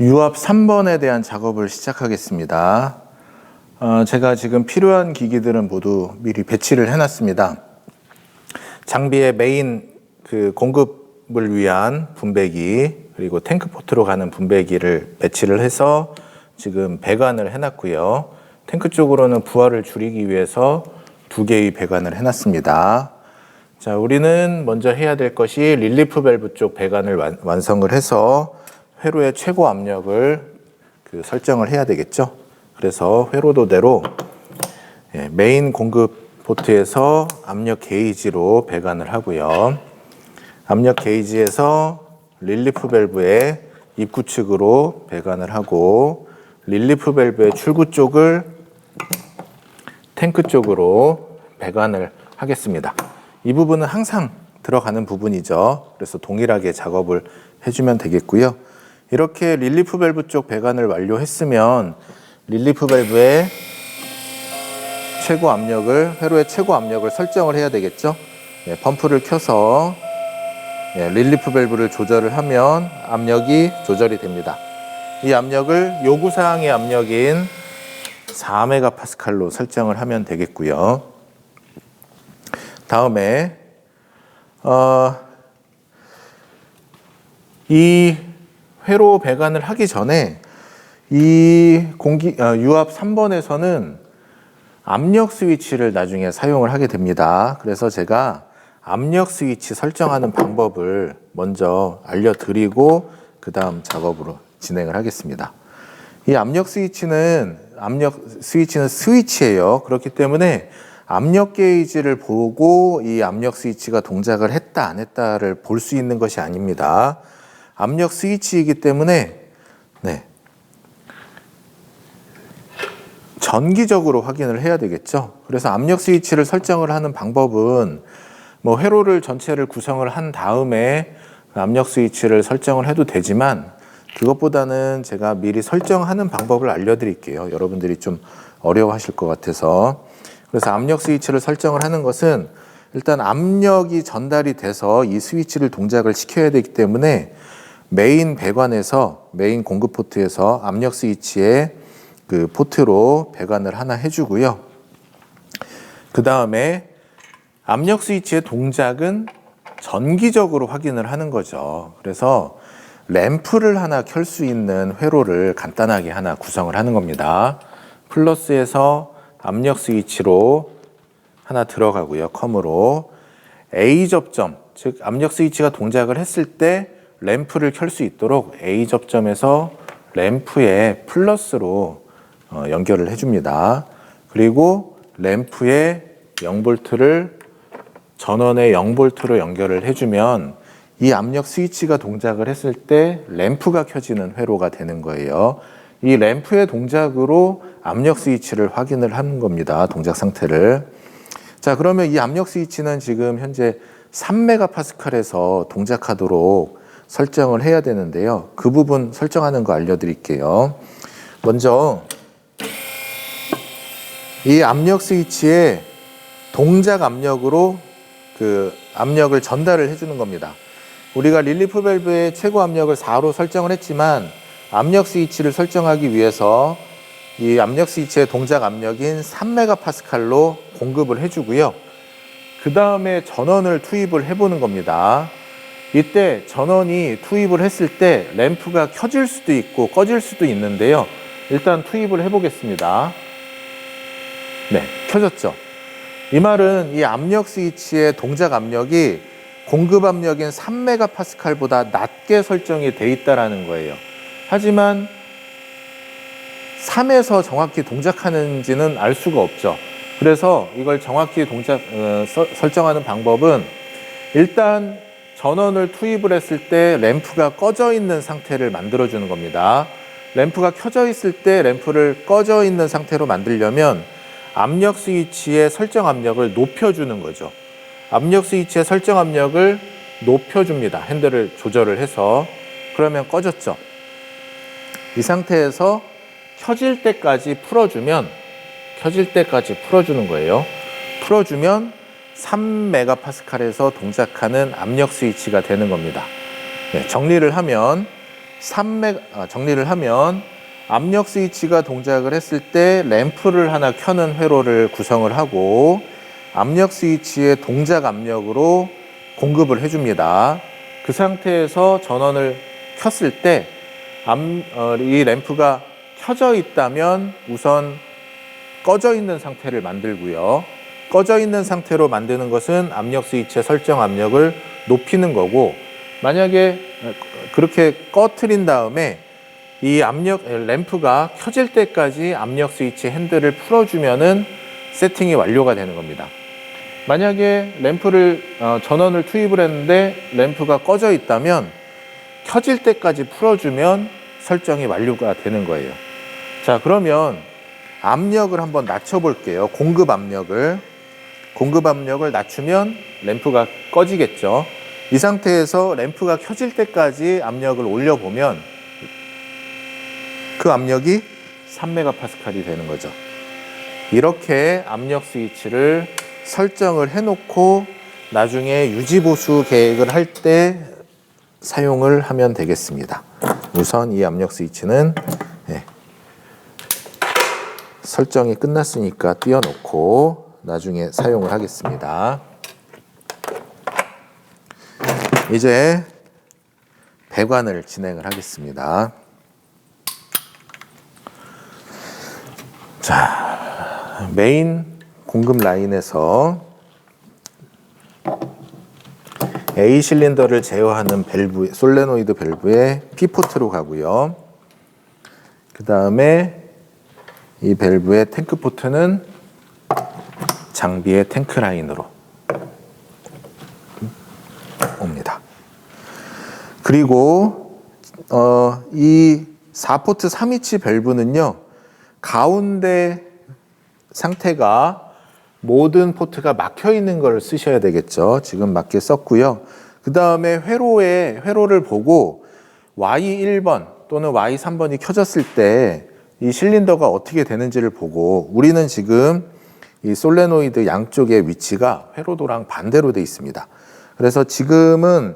유압 3번에 대한 작업을 시작하겠습니다. 제가 지금 필요한 기기들은 모두 미리 배치를 해놨습니다. 장비의 메인 공급을 위한 분배기, 그리고 탱크포트로 가는 분배기를 배치를 해서 지금 배관을 해놨고요. 탱크 쪽으로는 부하를 줄이기 위해서 2개의 배관을 해놨습니다. 자, 우리는 먼저 해야 될 것이 릴리프 밸브 쪽 배관을 완성을 해서 회로의 최고 압력을 설정을 해야 되겠죠. 그래서 회로도대로 메인 공급 포트에서 압력 게이지로 배관을 하고요. 압력 게이지에서 릴리프 밸브의 입구 측으로 배관을 하고, 릴리프 밸브의 출구 쪽을 탱크 쪽으로 배관을 하겠습니다. 이 부분은 항상 들어가는 부분이죠. 그래서 동일하게 작업을 해주면 되겠고요. 이렇게 릴리프 밸브 쪽 배관을 완료했으면 릴리프 밸브의 최고 압력을, 회로의 최고 압력을 설정을 해야 되겠죠. 펌프를 켜서 릴리프 밸브를 조절을 하면 압력이 조절이 됩니다. 이 압력을 요구사항의 압력인 4메가파스칼로 설정을 하면 되겠고요. 다음에 이 회로 배관을 하기 전에 이 유압 3번에서는 압력 스위치를 나중에 사용을 하게 됩니다. 그래서 제가 압력 스위치 설정하는 방법을 먼저 알려드리고 그 다음 작업으로 진행을 하겠습니다. 이 압력 스위치는 스위치예요. 그렇기 때문에 압력 게이지를 보고 이 압력 스위치가 동작을 했다 안 했다를 볼 수 있는 것이 아닙니다. 압력 스위치이기 때문에 전기적으로 확인을 해야 되겠죠. 그래서 압력 스위치를 설정을 하는 방법은 회로를 전체를 구성을 한 다음에 압력 스위치를 설정을 해도 되지만, 그것보다는 제가 미리 설정하는 방법을 알려드릴게요. 여러분들이 좀 어려워하실 것 같아서. 그래서 압력 스위치를 설정을 하는 것은 일단 압력이 전달이 돼서 이 스위치를 동작을 시켜야 되기 때문에 메인 배관에서, 메인 공급 포트에서 압력 스위치의 포트로 배관을 하나 해주고요. 그 다음에 압력 스위치의 동작은 전기적으로 확인을 하는 거죠. 그래서 램프를 하나 켤 수 있는 회로를 간단하게 하나 구성을 하는 겁니다. 플러스에서 압력 스위치로 하나 들어가고요. 컴으로 A 접점, 즉 압력 스위치가 동작을 했을 때 램프를 켤 수 있도록 A 접점에서 램프에 플러스로 연결을 해줍니다. 그리고 램프에 0V를 전원에 0V로 연결을 해주면 이 압력 스위치가 동작을 했을 때 램프가 켜지는 회로가 되는 거예요. 이 램프의 동작으로 압력 스위치를 확인을 하는 겁니다. 동작 상태를. 자, 그러면 이 압력 스위치는 지금 현재 3메가파스칼에서 동작하도록 설정을 해야 되는데요. 그 부분 설정하는 거 알려드릴게요. 먼저 이 압력 스위치의 동작 압력으로 압력을 전달을 해주는 겁니다. 우리가 릴리프 밸브의 최고 압력을 4로 설정을 했지만 압력 스위치를 설정하기 위해서 이 압력 스위치의 동작 압력인 3메가파스칼로 공급을 해주고요. 그 다음에 전원을 투입을 해보는 겁니다. 이때 전원이 투입을 했을 때 램프가 켜질 수도 있고 꺼질 수도 있는데요. 일단 투입을 해보겠습니다. 네, 켜졌죠. 이 말은 이 압력 스위치의 동작 압력이 공급 압력인 3메가파스칼보다 낮게 설정이 돼 있다는 거예요. 하지만 3에서 정확히 동작하는지는 알 수가 없죠. 그래서 이걸 정확히 설정하는 방법은 일단 전원을 투입을 했을 때 램프가 꺼져 있는 상태를 만들어주는 겁니다. 램프가 켜져 있을 때 램프를 꺼져 있는 상태로 만들려면 압력 스위치의 설정 압력을 높여주는 거죠. 압력 스위치의 설정 압력을 높여줍니다. 핸들을 조절을 해서. 그러면 꺼졌죠. 이 상태에서 켜질 때까지 풀어주는 거예요. 풀어주면 3메가파스칼에서 동작하는 압력 스위치가 되는 겁니다. 정리를 하면 정리를 하면 압력 스위치가 동작을 했을 때 램프를 하나 켜는 회로를 구성을 하고 압력 스위치의 동작 압력으로 공급을 해줍니다. 그 상태에서 전원을 켰을 때 이 램프가 켜져 있다면 우선 꺼져 있는 상태를 만들고요. 꺼져 있는 상태로 만드는 것은 압력 스위치의 설정 압력을 높이는 거고, 만약에 그렇게 꺼트린 다음에 이 램프가 켜질 때까지 압력 스위치 핸들을 풀어주면은 세팅이 완료가 되는 겁니다. 만약에 전원을 투입을 했는데 램프가 꺼져 있다면 켜질 때까지 풀어주면 설정이 완료가 되는 거예요. 자, 그러면 압력을 한번 낮춰볼게요. 공급 압력을 낮추면 램프가 꺼지겠죠. 이 상태에서 램프가 켜질 때까지 압력을 올려보면 그 압력이 3메가파스칼이 되는 거죠. 이렇게 압력 스위치를 설정을 해놓고 나중에 유지보수 계획을 할 때 사용을 하면 되겠습니다. 우선 이 압력 스위치는 설정이 끝났으니까 띄워놓고 나중에 사용을 하겠습니다. 이제 배관을 진행을 하겠습니다. 자, 메인 공급 라인에서 A 실린더를 제어하는 솔레노이드 밸브의 P포트로 가고요. 그 다음에 이 밸브의 탱크 포트는 장비의 탱크 라인으로 옵니다. 그리고 이 4포트 3위치 밸브는요, 가운데 상태가 모든 포트가 막혀 있는 걸 쓰셔야 되겠죠. 지금 맞게 썼고요. 그 다음에 회로를 보고 Y1번 또는 Y3번이 켜졌을 때 이 실린더가 어떻게 되는지를 보고, 우리는 지금 이 솔레노이드 양쪽의 위치가 회로도랑 반대로 되어 있습니다. 그래서 지금은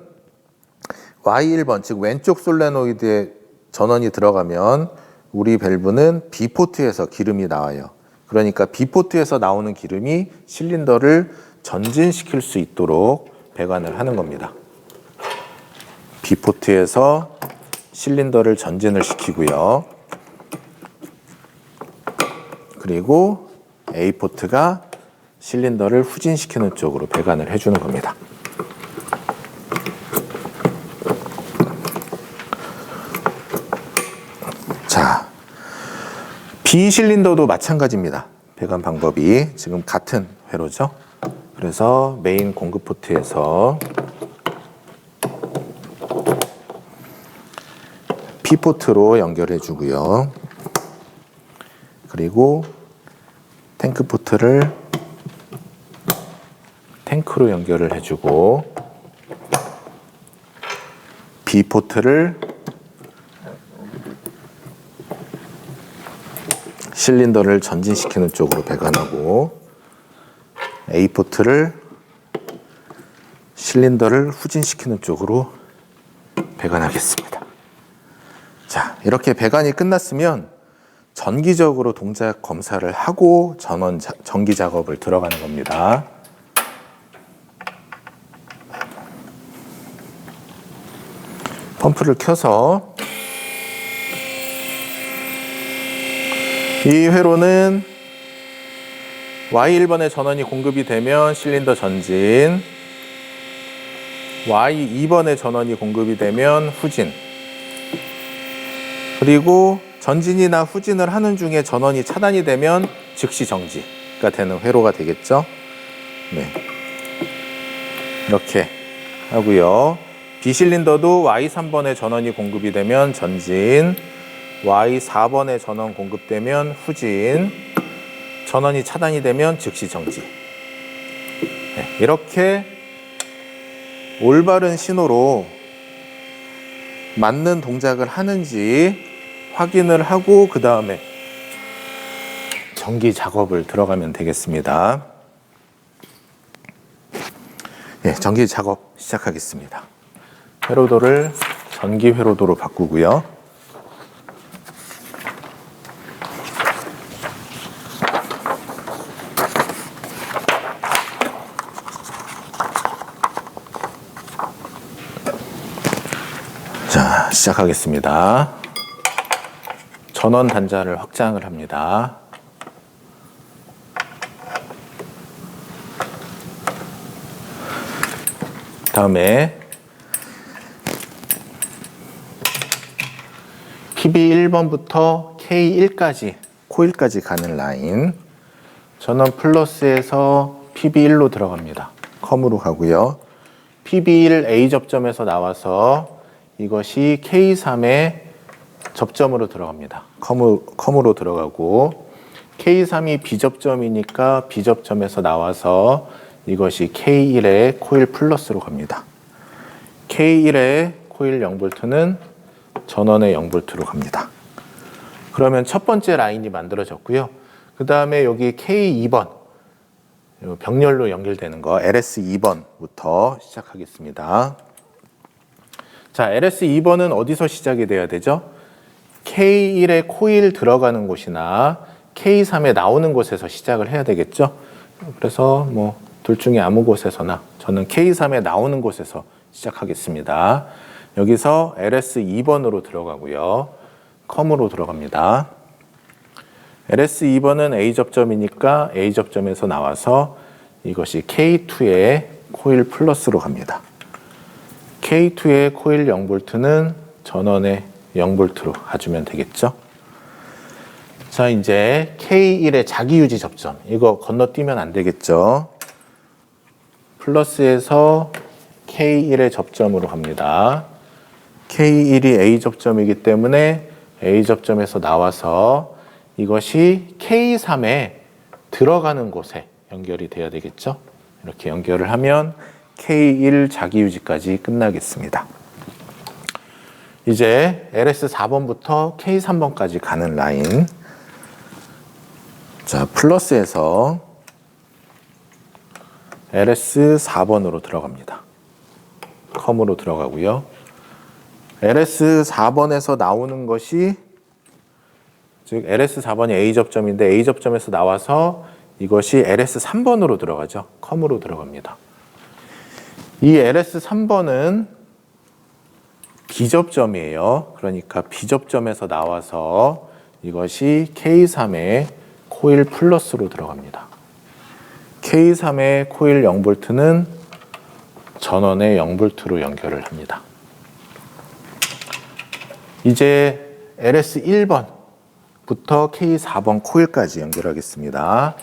Y1번, 즉 왼쪽 솔레노이드에 전원이 들어가면 우리 밸브는 B포트에서 기름이 나와요. 그러니까 B포트에서 나오는 기름이 실린더를 전진시킬 수 있도록 배관을 하는 겁니다. B포트에서 실린더를 전진을 시키고요. 그리고 A포트가 실린더를 후진시키는 쪽으로 배관을 해주는 겁니다. 자, B 실린더도 마찬가지입니다. 배관 방법이 지금 같은 회로죠. 그래서 메인 공급 포트에서 P포트로 연결해 주고요. 그리고 탱크 포트를 탱크로 연결을 해주고, B포트를 실린더를 전진시키는 쪽으로 배관하고, A포트를 실린더를 후진시키는 쪽으로 배관하겠습니다. 자, 이렇게 배관이 끝났으면 전기적으로 동작 검사를 하고 전기 작업을 들어가는 겁니다. 펌프를 켜서 이 회로는 Y1번에 전원이 공급이 되면 실린더 전진, Y2번에 전원이 공급이 되면 후진, 그리고 전진이나 후진을 하는 중에 전원이 차단이 되면 즉시 정지가 되는 회로가 되겠죠. 네, 이렇게 하고요. B실린더도 Y3번에 전원이 공급이 되면 전진, Y4번에 전원 공급되면 후진, 전원이 차단이 되면 즉시 정지. 네, 이렇게 올바른 신호로 맞는 동작을 하는지 확인을 하고 그 다음에 전기 작업을 들어가면 되겠습니다. 네, 전기 작업 시작하겠습니다. 회로도를 전기 회로도로 바꾸고요. 자, 시작하겠습니다. 전원 단자를 확장을 합니다. 다음에 PB1번부터 K1까지 코일까지 가는 라인, 전원 플러스에서 PB1로 들어갑니다. 컴으로 가고요. PB1 A 접점에서 나와서 이것이 K3의 접점으로 들어갑니다. 컴으로 들어가고, K3이 B 접점이니까 B 접점에서 나와서 이것이 K1의 코일 플러스로 갑니다. K1의 코일 0V는 전원의 0V로 갑니다. 그러면 첫 번째 라인이 만들어졌고요. 그 다음에 여기 K2번, 병렬로 연결되는 거 LS2번부터 시작하겠습니다. 자, LS2번은 어디서 시작이 돼야 되죠? K1의 코일 들어가는 곳이나 K3에 나오는 곳에서 시작을 해야 되겠죠? 그래서 둘 중에 아무 곳에서나, 저는 K3에 나오는 곳에서 시작하겠습니다. 여기서 LS2번으로 들어가고요. 컴으로 들어갑니다. LS2번은 A 접점이니까 A 접점에서 나와서 이것이 K2의 코일 플러스로 갑니다. K2의 코일 0V는 전원의 0V로 가주면 되겠죠. 자, 이제 K1의 자기유지 접점, 이거 건너뛰면 안 되겠죠. 플러스에서 K1의 접점으로 갑니다. K1이 A 접점이기 때문에 A 접점에서 나와서 이것이 K3에 들어가는 곳에 연결이 돼야 되겠죠. 이렇게 연결을 하면 K1 자기유지까지 끝나겠습니다. 이제 LS4번부터 K3번까지 가는 라인. 자, 플러스에서 LS4번으로 들어갑니다. 컴으로 들어가고요. LS4번에서 나오는 것이, 즉 LS4번이 A 접점인데 A 접점에서 나와서 이것이 LS3번으로 들어가죠. 컴으로 들어갑니다. 이 LS3번은 B 접점이에요. 그러니까 B 접점에서 나와서 이것이 K3의 코일 플러스로 들어갑니다. K3의 코일 0V는 전원의 0V로 연결을 합니다. 이제 LS1번부터 K4번 코일까지 연결하겠습니다.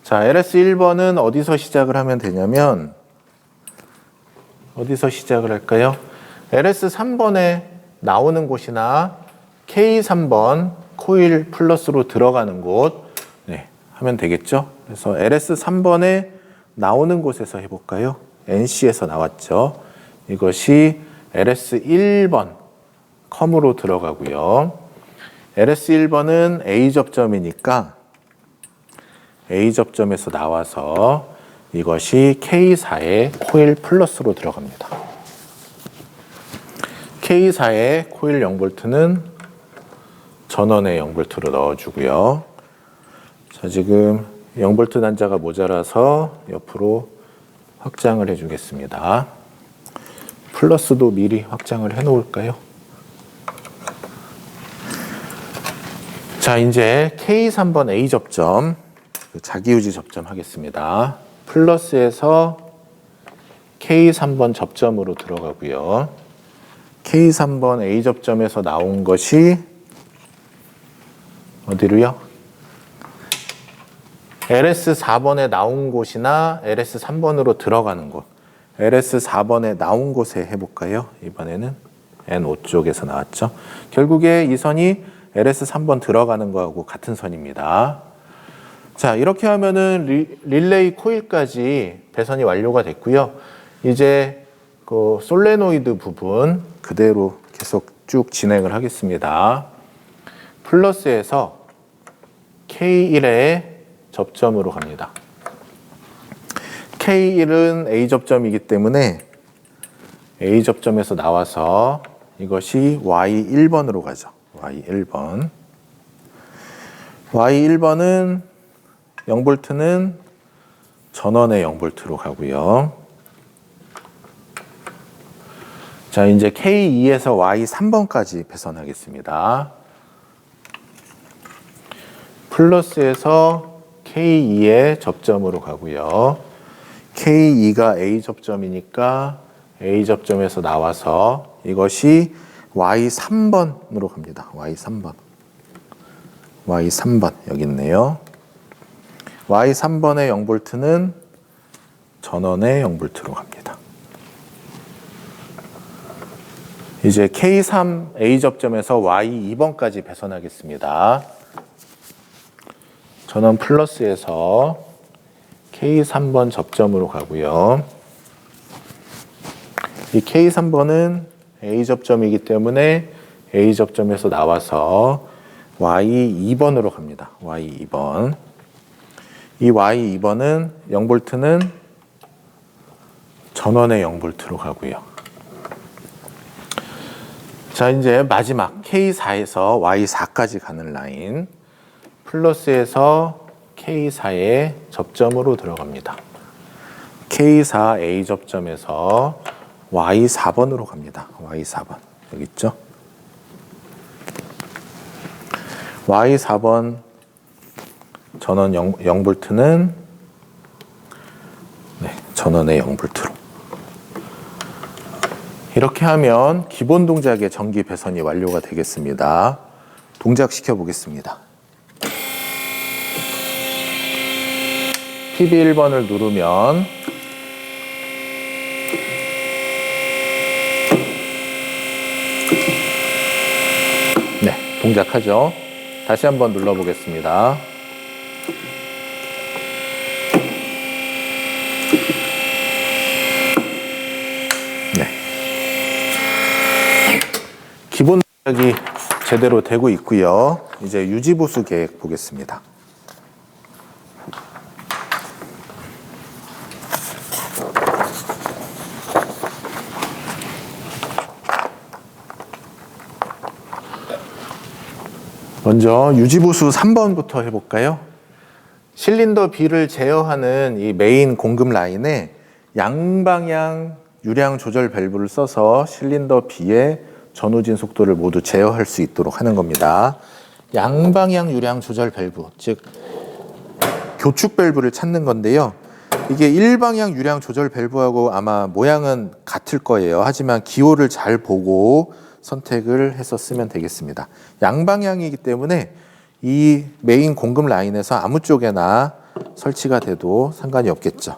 자, LS1번은 어디서 시작을 하면 되냐면, 어디서 시작을 할까요? LS3번에 나오는 곳이나 K3번 코일 플러스로 들어가는 곳, 하면 되겠죠. 그래서 LS3번에 나오는 곳에서 해볼까요? NC에서 나왔죠. 이것이 LS1번 컴으로 들어가고요. LS1번은 A 접점이니까 A 접점에서 나와서 이것이 K4의 코일 플러스로 들어갑니다. K4의 코일 0V는 전원의 0V로 넣어주고요. 자, 지금 0V 단자가 모자라서 옆으로 확장을 해주겠습니다. 플러스도 미리 확장을 해놓을까요? 자, 이제 K3번 A 접점, 자기유지 접점 하겠습니다. 플러스에서 K3번 접점으로 들어가고요. K3번 A 접점에서 나온 것이 어디로요? LS4번에 나온 곳이나 LS3번으로 들어가는 곳, LS4번에 나온 곳에 해볼까요? 이번에는 N5 쪽에서 나왔죠. 결국에 이 선이 LS3번 들어가는 거하고 같은 선입니다. 자, 이렇게 하면은 릴레이 코일까지 배선이 완료가 됐고요. 이제 그 솔레노이드 부분 그대로 계속 쭉 진행을 하겠습니다. 플러스에서 K1의 접점으로 갑니다. K1은 A 접점이기 때문에 A 접점에서 나와서 이것이 Y1번으로 가죠. Y1번. Y1번은 0V는 전원의 0V로 가고요. 자, 이제 K2에서 Y3번까지 배선하겠습니다. 플러스에서 K2의 접점으로 가고요. K2가 A 접점이니까 A 접점에서 나와서 이것이 Y3번으로 갑니다. Y3번. Y3번 여기 있네요. Y3번의 0V는 전원의 0V로 갑니다. 이제 K3 A 접점에서 Y2번까지 배선하겠습니다. 전원 플러스에서 K3번 접점으로 가고요. 이 K3번은 A 접점이기 때문에 A 접점에서 나와서 Y2번으로 갑니다. Y2번. 이 Y2번은 0V는 전원의 0V로 가고요. 자, 이제 마지막 K4에서 Y4까지 가는 라인. 플러스에서 K4의 접점으로 들어갑니다. K4 A 접점에서 Y4번으로 갑니다. Y4번. 여기 있죠? Y4번 전원 0V는 전원의 0V로. 이렇게 하면 기본 동작의 전기 배선이 완료가 되겠습니다. 동작시켜 보겠습니다. PB1번을 누르면 동작하죠. 다시 한번 눌러보겠습니다. 기본 동작이 제대로 되고 있고요. 이제 유지보수 계획 보겠습니다. 먼저 유지보수 3번부터 해볼까요? 실린더 B를 제어하는 이 메인 공급 라인에 양방향 유량 조절 밸브를 써서 실린더 B의 전후진 속도를 모두 제어할 수 있도록 하는 겁니다. 양방향 유량 조절 밸브, 즉 교축 밸브를 찾는 건데요. 이게 일방향 유량 조절 밸브하고 아마 모양은 같을 거예요. 하지만 기호를 잘 보고 선택을 해서 쓰면 되겠습니다. 양방향이기 때문에 이 메인 공급 라인에서 아무 쪽에나 설치가 돼도 상관이 없겠죠.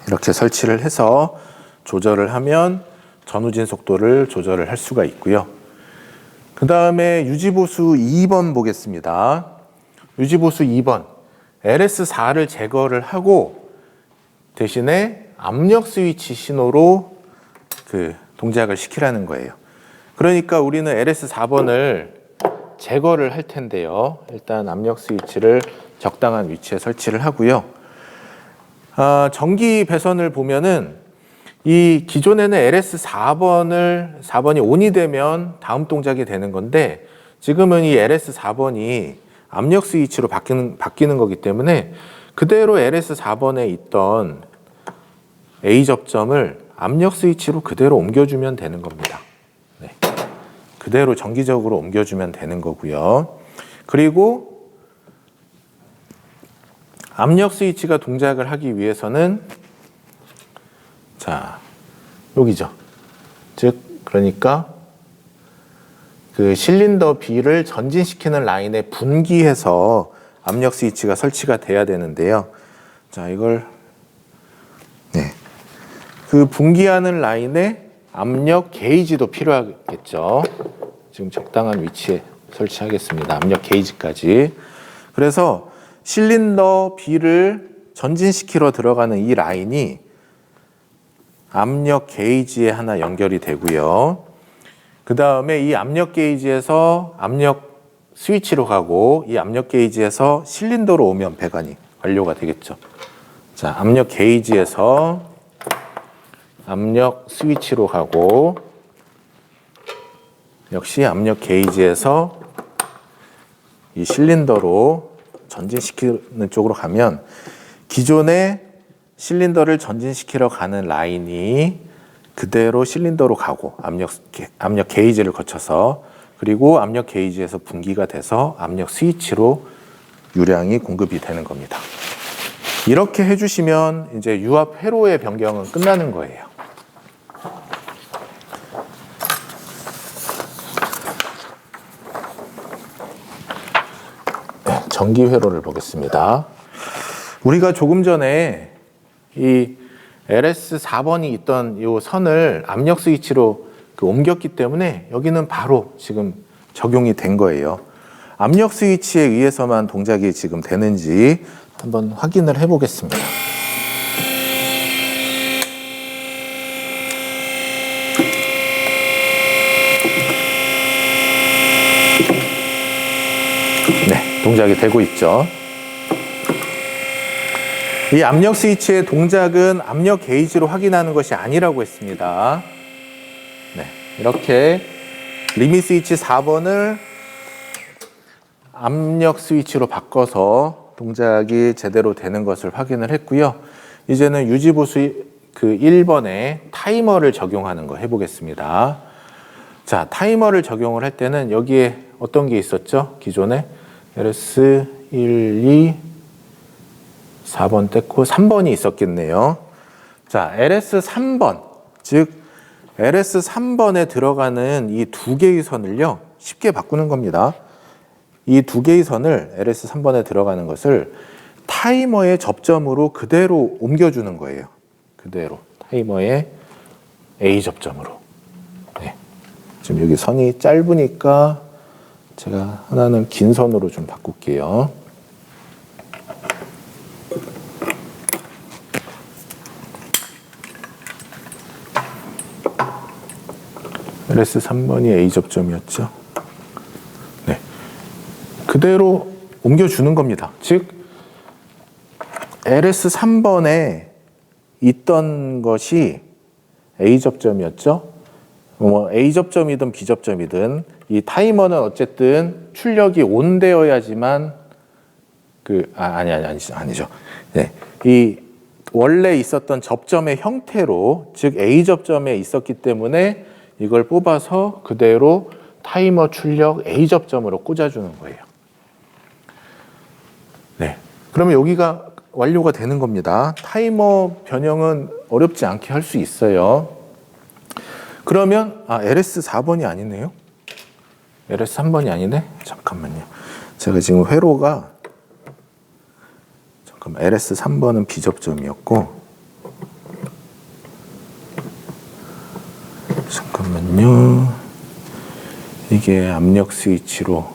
이렇게 설치를 해서 조절을 하면 전후진 속도를 조절을 할 수가 있고요. 그 다음에 유지보수 2번 보겠습니다. 유지보수 2번, LS4를 제거를 하고 대신에 압력 스위치 신호로 그 동작을 시키라는 거예요. 그러니까 우리는 LS4번을 제거를 할 텐데요. 일단 압력 스위치를 적당한 위치에 설치를 하고요. 전기 배선을 보면은 이 기존에는 LS4번이 ON이 되면 다음 동작이 되는 건데 지금은 이 LS4번이 압력 스위치로 바뀌는 거기 때문에 그대로 LS4번에 있던 A 접점을 압력 스위치로 그대로 옮겨주면 되는 겁니다. 네. 그대로 정기적으로 옮겨주면 되는 거고요. 그리고 압력 스위치가 동작을 하기 위해서는 자, 여기죠. 즉 그러니까 그 실린더 B를 전진시키는 라인에 분기해서 압력 스위치가 설치가 돼야 되는데요. 자, 이걸 그 분기하는 라인에 압력 게이지도 필요하겠죠. 지금 적당한 위치에 설치하겠습니다. 압력 게이지까지. 그래서 실린더 B를 전진시키러 들어가는 이 라인이 압력 게이지에 하나 연결이 되고요. 그 다음에 이 압력 게이지에서 압력 스위치로 가고 이 압력 게이지에서 실린더로 오면 배관이 완료가 되겠죠. 자, 압력 게이지에서 압력 스위치로 가고 역시 압력 게이지에서 이 실린더로 전진시키는 쪽으로 가면 기존의 실린더를 전진시키러 가는 라인이 그대로 실린더로 가고 압력 게이지를 거쳐서 그리고 압력 게이지에서 분기가 돼서 압력 스위치로 유량이 공급이 되는 겁니다. 이렇게 해주시면 이제 유압 회로의 변경은 끝나는 거예요. 네, 전기 회로를 보겠습니다. 우리가 조금 전에 이 LS 4번이 있던 이 선을 압력 스위치로 옮겼기 때문에 여기는 바로 지금 적용이 된 거예요. 압력 스위치에 의해서만 동작이 지금 되는지 한번 확인을 해 보겠습니다. 네, 동작이 되고 있죠. 이 압력 스위치의 동작은 압력 게이지로 확인하는 것이 아니라고 했습니다. 네, 이렇게 리밋 스위치 4번을 압력 스위치로 바꿔서 동작이 제대로 되는 것을 확인을 했고요. 이제는 유지보수 1번에 타이머를 적용하는 거 해보겠습니다. 자, 타이머를 적용을 할 때는 여기에 어떤 게 있었죠? 기존에 LS 1, 2, 4번 뗐고 3번이 있었겠네요. 자, LS 3번, 즉 LS 3번에 들어가는 이 두 개의 선을요, 쉽게 바꾸는 겁니다. 이 두 개의 선을 LS 3번에 들어가는 것을 타이머의 접점으로 그대로 옮겨주는 거예요. 그대로 타이머의 A 접점으로. 네. 지금 여기 선이 짧으니까 제가 하나는 긴 선으로 좀 바꿀게요. LS 3번이 A 접점이었죠. 네. 그대로 옮겨주는 겁니다. 즉, LS 3번에 있던 것이 A 접점이었죠. 뭐 A 접점이든 B 접점이든 이 타이머는 어쨌든 출력이 온되어야지만 아니죠. 네. 이 원래 있었던 접점의 형태로, 즉 A 접점에 있었기 때문에 이걸 뽑아서 그대로 타이머 출력 A 접점으로 꽂아주는 거예요. 네. 그러면 여기가 완료가 되는 겁니다. 타이머 변형은 어렵지 않게 할 수 있어요. 그러면, LS 4번이 아니네요. LS 3번이 아니네? 잠깐만요. 제가 지금 회로가, LS 3번은 B 접점이었고, 잠깐만요. 이게 압력 스위치에서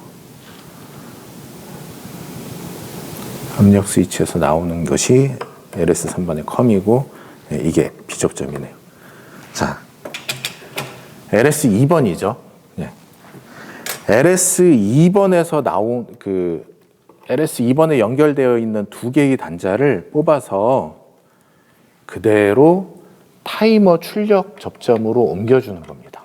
나오는 것이 LS 3번의 컴이고, 네, 이게 B접점이네요. 자, LS 2번이죠. 네. LS 2번에서 나온 LS 2번에 연결되어 있는 두 개의 단자를 뽑아서 그대로 타이머 출력 접점으로 옮겨주는 겁니다.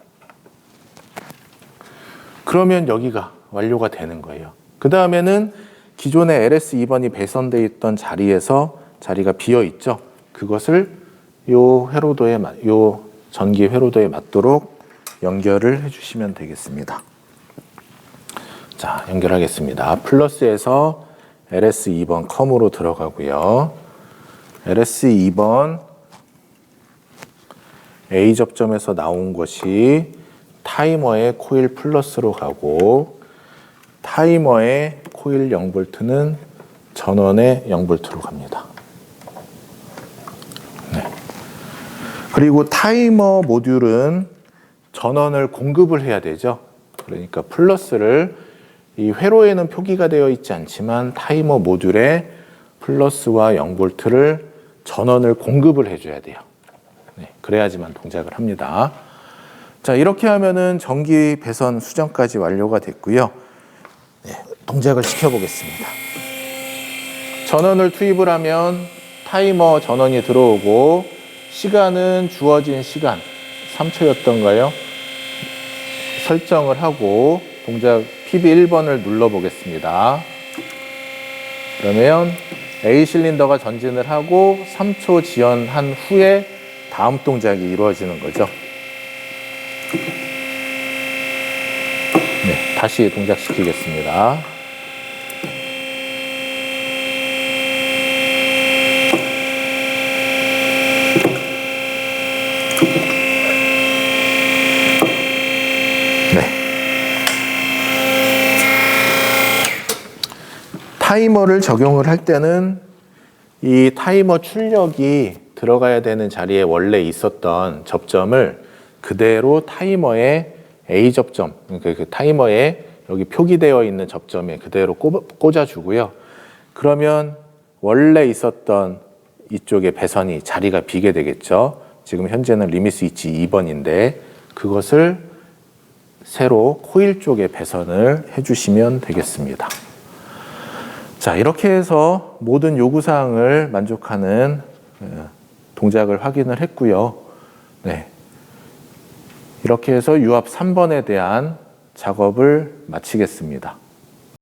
그러면 여기가 완료가 되는 거예요. 그 다음에는 기존에 LS 2번이 배선되어 있던 자리가 비어 있죠. 그것을 요 전기 회로도에 맞도록 연결을 해주시면 되겠습니다. 자, 연결하겠습니다. 플러스에서 LS 2번 컴으로 들어가고요. LS 2번 A 접점에서 나온 것이 타이머의 코일 플러스로 가고, 타이머의 코일 0V는 전원의 0V로 갑니다. 네. 그리고 타이머 모듈은 전원을 공급을 해야 되죠. 그러니까 플러스를, 이 회로에는 표기가 되어 있지 않지만 타이머 모듈에 플러스와 0V를 전원을 공급을 해줘야 돼요. 네, 그래야지만 동작을 합니다. 자, 이렇게 하면은 전기 배선 수정까지 완료가 됐고요. 네, 동작을 시켜보겠습니다. 전원을 투입을 하면 타이머 전원이 들어오고 시간은 주어진 시간 3초였던가요? 설정을 하고 동작 PB1번을 눌러보겠습니다. 그러면 A 실린더가 전진을 하고 3초 지연한 후에 다음 동작이 이루어지는 거죠. 네, 다시 동작시키겠습니다. 타이머를 적용을 할 때는 이 타이머 출력이 들어가야 되는 자리에 원래 있었던 접점을 그대로 타이머의 A 접점, 그러니까 그 타이머에 여기 표기되어 있는 접점에 그대로 꽂아주고요. 그러면 원래 있었던 이쪽에 배선이 자리가 비게 되겠죠. 지금 현재는 리밋 스위치 2번인데 그것을 새로 코일 쪽에 배선을 해주시면 되겠습니다. 자, 이렇게 해서 모든 요구사항을 만족하는 동작을 확인을 했고요. 네. 이렇게 해서 유압 3번에 대한 작업을 마치겠습니다.